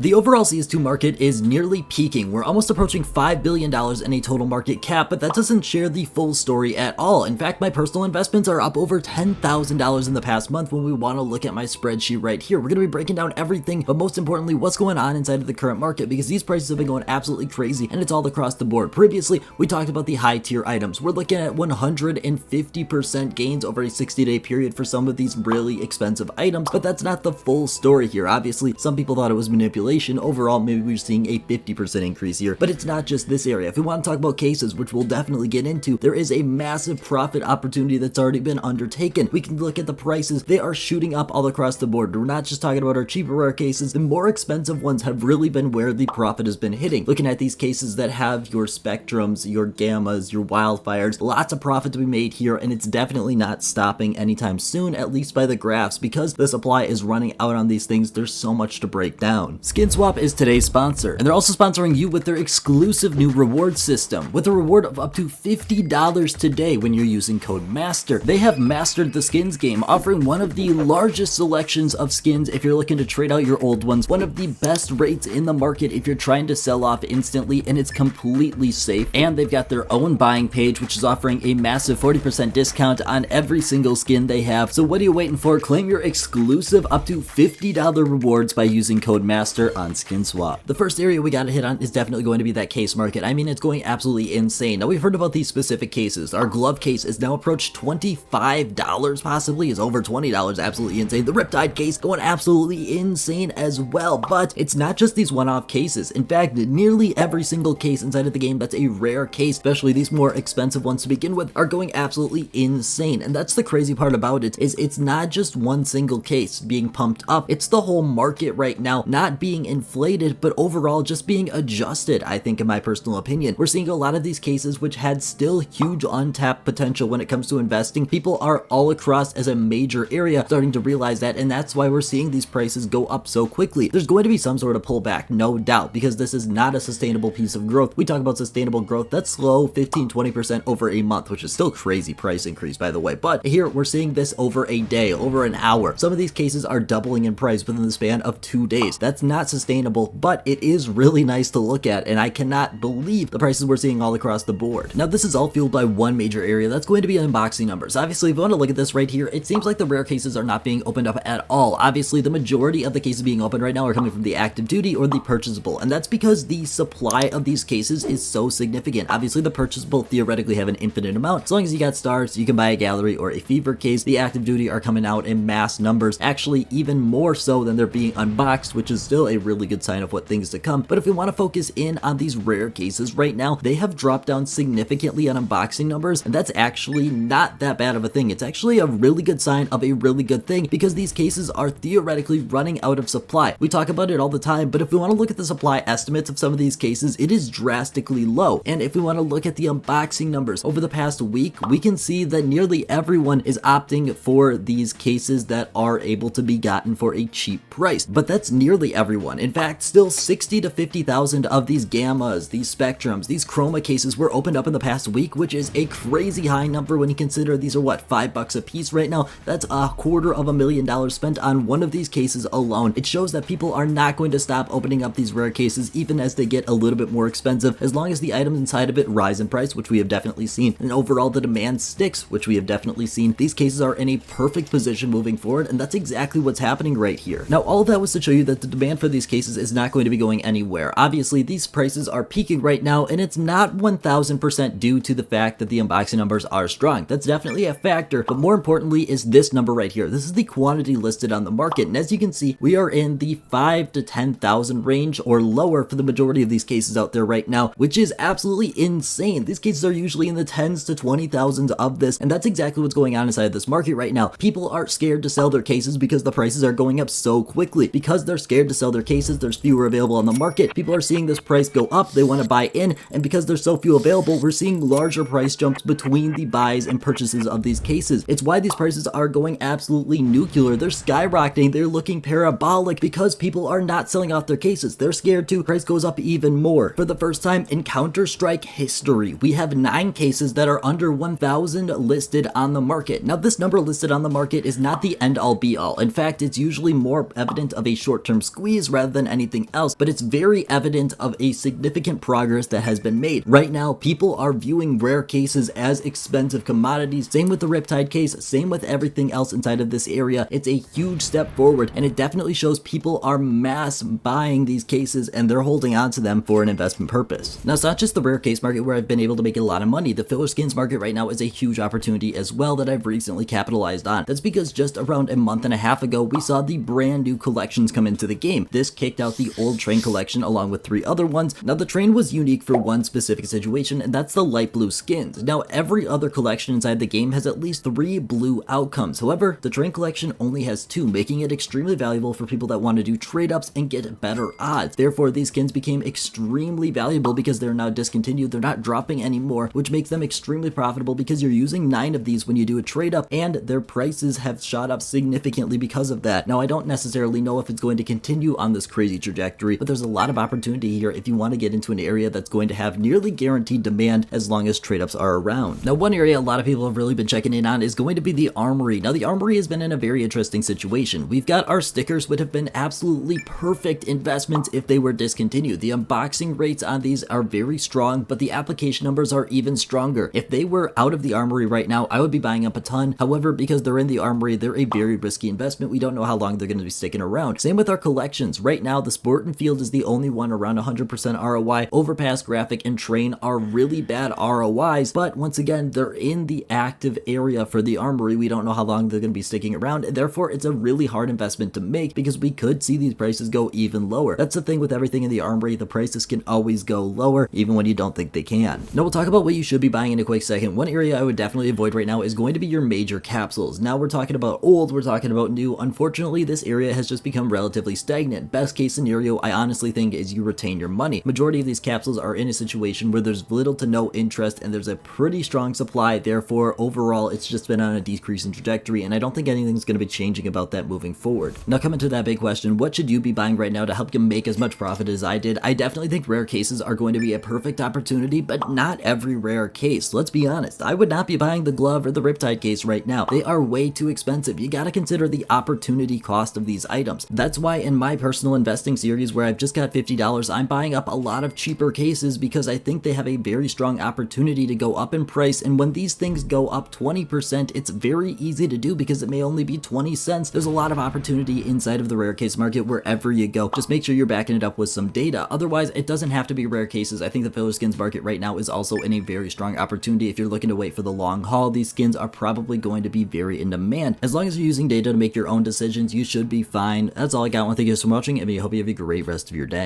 The overall CS2 market is nearly peaking. We're almost approaching $5 billion in a total market cap, but that doesn't share the full story at all. In fact, my personal investments are up over $10,000 in the past month when we want to look at my spreadsheet right here. We're going to be breaking down everything, but most importantly, what's going on inside of the current market, because these prices have been going absolutely crazy and it's all across the board. Previously, we talked about the high tier items. We're looking at 150% gains over a 60-day period for some of these really expensive items, but that's not the full story here. Obviously, some people thought it was manipulation. Overall, maybe we're seeing a 50% increase here, but it's not just this area. If we want to talk about cases, which we'll definitely get into, there is a massive profit opportunity that's already been undertaken. We can look at the prices. They are shooting up all across the board. We're not just talking about our cheaper rare cases. The more expensive ones have really been where the profit has been hitting. Looking at these cases that have your spectrums, your gammas, your wildfires, lots of profit to be made here, and it's definitely not stopping anytime soon, at least by the graphs, because the supply is running out on these things. There's so much to break down. SkinSwap is today's sponsor, and they're also sponsoring you with their exclusive new reward system, with a reward of up to $50 today when you're using code MASTER. They have mastered the skins game, offering one of the largest selections of skins if you're looking to trade out your old ones, one of the best rates in the market if you're trying to sell off instantly, and it's completely safe. And they've got their own buying page, which is offering a massive 40% discount on every single skin they have. So what are you waiting for? Claim your exclusive up to $50 rewards by using code MASTER on SkinSwap. The first area we gotta hit on is definitely going to be that case market. I mean, it's going absolutely insane. Now, we've heard about these specific cases. Our glove case is now approached $25 possibly. It's over $20, absolutely insane. The Riptide case going absolutely insane as well. But it's not just these one-off cases. In fact, nearly every single case inside of the game that's a rare case, especially these more expensive ones to begin with, are going absolutely insane. And that's the crazy part about it, is it's not just one single case being pumped up. It's the whole market right now not being inflated, but overall just being adjusted, I think, in my personal opinion. We're seeing a lot of these cases which had still huge untapped potential when it comes to investing. People are all across as a major area starting to realize that, and that's why we're seeing these prices go up so quickly. There's going to be some sort of pullback, no doubt, because this is not a sustainable piece of growth. We talk about sustainable growth, that's slow, 15-20% over a month, which is still crazy price increase, by the way. But here we're seeing this over a day, over an hour. Some of these cases are doubling in price within the span of 2 days. That's not sustainable, but it is really nice to look at, and I cannot believe the prices we're seeing all across the board. Now, this is all fueled by one major area. That's going to be unboxing numbers. Obviously, if you want to look at this right here, it seems like the rare cases are not being opened up at all. Obviously, the majority of the cases being opened right now are coming from the active duty or the purchasable, and that's because the supply of these cases is so significant. Obviously, the purchasable theoretically have an infinite amount. As long as you got stars, you can buy a gallery or a fever case. The active duty are coming out in mass numbers, actually even more so than they're being unboxed, which is still a really good sign of what things to come. But if we want to focus in on these rare cases right now, they have dropped down significantly on unboxing numbers, and that's actually not that bad of a thing. It's actually a really good sign of a really good thing, because these cases are theoretically running out of supply. We talk about it all the time, but if we want to look at the supply estimates of some of these cases, it is drastically low. And if we want to look at the unboxing numbers over the past week, we can see that nearly everyone is opting for these cases that are able to be gotten for a cheap price. But that's nearly everyone. In fact, still 60 to 50,000 of these gammas, these spectrums, these chroma cases were opened up in the past week, which is a crazy high number when you consider these are what, $5 a piece right now. That's $250,000 spent on one of these cases alone. It shows that people are not going to stop opening up these rare cases even as they get a little bit more expensive, as long as the items inside of it rise in price, which we have definitely seen, and overall the demand sticks, which we have definitely seen. These cases are in a perfect position moving forward, and that's exactly what's happening right here. Now, all of that was to show you that the demand for these cases is not going to be going anywhere. Obviously, these prices are peaking right now, and it's not 1000% due to the fact that the unboxing numbers are strong. That's definitely a factor, but more importantly is this number right here. This is the quantity listed on the market, and as you can see, we are in the 5 to 10,000 range or lower for the majority of these cases out there right now, which is absolutely insane. These cases are usually in the 10s to 20,000s of this, and that's exactly what's going on inside this market right now. People are scared to sell their cases because the prices are going up so quickly. Because they're scared to sell their cases, there's fewer available on the market. People are seeing this price go up, they want to buy in, and because there's so few available, we're seeing larger price jumps between the buys and purchases of these cases. It's why these prices are going absolutely nuclear. They're skyrocketing, they're looking parabolic, because people are not selling off their cases. They're scared to. Price goes up even more. For the first time in Counter-Strike history, we have 9 cases that are under 1,000 listed on the market. Now, this number listed on the market is not the end-all be-all. In fact, it's usually more evident of a short-term squeeze rather than anything else, but it's very evident of a significant progress that has been made. Right now, people are viewing rare cases as expensive commodities. Same with the Riptide case, same with everything else inside of this area. It's a huge step forward, and it definitely shows people are mass buying these cases and they're holding on to them for an investment purpose. Now, it's not just the rare case market where I've been able to make a lot of money. The filler skins market right now is a huge opportunity as well that I've recently capitalized on. That's because just around a month and a half ago, we saw the brand new collections come into the game. This kicked out the old train collection along with 3 other ones. Now, the train was unique for one specific situation, and that's the light blue skins. Now, every other collection inside the game has at least 3 blue outcomes. However, the train collection only has 2, making it extremely valuable for people that want to do trade ups and get better odds. Therefore, these skins became extremely valuable because they're now discontinued. They're not dropping anymore, which makes them extremely profitable because you're using 9 of these when you do a trade up, and their prices have shot up significantly because of that. Now, I don't necessarily know if it's going to continue on this crazy trajectory, but there's a lot of opportunity here if you want to get into an area that's going to have nearly guaranteed demand as long as trade ups are around. Now, one area a lot of people have really been checking in on is going to be the Armory. Now, the Armory has been in a very interesting situation. We've got our stickers would have been absolutely perfect investments if they were discontinued. The unboxing rates on these are very strong, but the application numbers are even stronger. If they were out of the Armory right now, I would be buying up a ton. However, because they're in the Armory, they're a very risky investment. We don't know how long they're going to be sticking around. Same with our collections. Right now, the Sport and Field is the only one around 100% ROI. Overpass, Graphic, and Train are really bad ROIs, but once again, they're in the active area for the Armory. We don't know how long they're going to be sticking around, and therefore it's a really hard investment to make because we could see these prices go even lower. That's the thing with everything in the Armory. The prices can always go lower even when you don't think they can. Now, we'll talk about what you should be buying in a quick second. One area I would definitely avoid right now is going to be your major capsules. Now, we're talking about old, we're talking about new. Unfortunately, this area has just become relatively stagnant. Best case scenario, I honestly think, is you retain your money. Majority of these capsules are in a situation where there's little to no interest and there's a pretty strong supply. Therefore, overall, it's just been on a decreasing trajectory, and I don't think anything's going to be changing about that moving forward. Now, coming to that big question, what should you be buying right now to help you make as much profit as I did? I definitely think rare cases are going to be a perfect opportunity, but not every rare case. Let's be honest. I would not be buying the glove or the Riptide case right now. They are way too expensive. You got to consider the opportunity cost of these items. That's why in my personal investing series where I've just got $50, I'm buying up a lot of cheaper cases because I think they have a very strong opportunity to go up in price. And when these things go up 20%, it's very easy to do because it may only be 20 cents. There's a lot of opportunity inside of the rare case market wherever you go. Just make sure you're backing it up with some data. Otherwise, it doesn't have to be rare cases. I think the filler skins market right now is also in a very strong opportunity. If you're looking to wait for the long haul, these skins are probably going to be very in demand. As long as you're using data to make your own decisions, you should be fine. That's all I got. I want to thank you guys for watching, and I hope you have a great rest of your day.